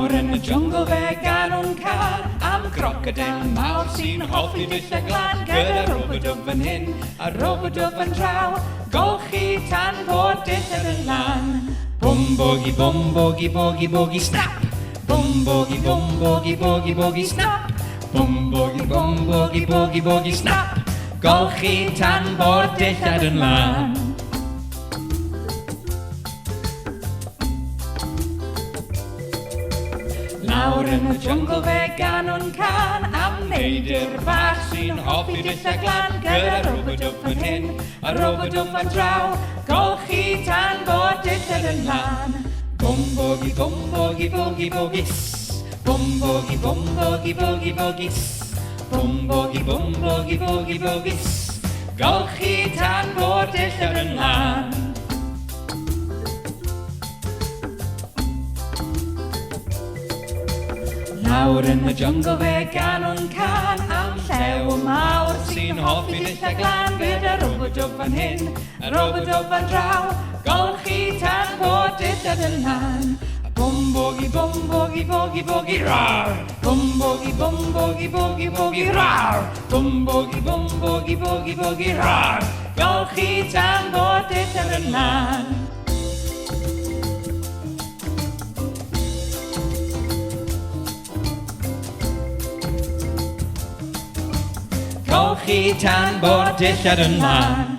Lawr yn y jungle fe gan o'n car am crocodile mawr sy'n hoffi dillio glan gyda robot fan hyn a robot fan draw golchi tan bod dillad yn lan. Bwm bogi bogi snap. Bwm bogi bogi snap. Bwm bogi bogi snap. Golchi tan bod dillad yn lan. Lawr yn y jungle fe gan o'n can am neidr bach sy'n hoffi dillio glan gyda robot fan hyn a robot fan draw golchi tan bod dillad yn lan. Bwm bogi bogi sss. Bwm bogi bogi sss. Bwm bogi bogi sss. Golchi tan bod dillad yn lan. Lawr yn y jungle fe gan o'n can am llew mawr sy'n hoffi dillio glan gyda robot fan hyn a robot fan draw golchi tan bod dillad yn lan. Bwm bogi rar. Bwm bogi rar. Bwm bogi rar. Golchi tan bod dillad yn lan. Golchi tan bod dillad yn lan.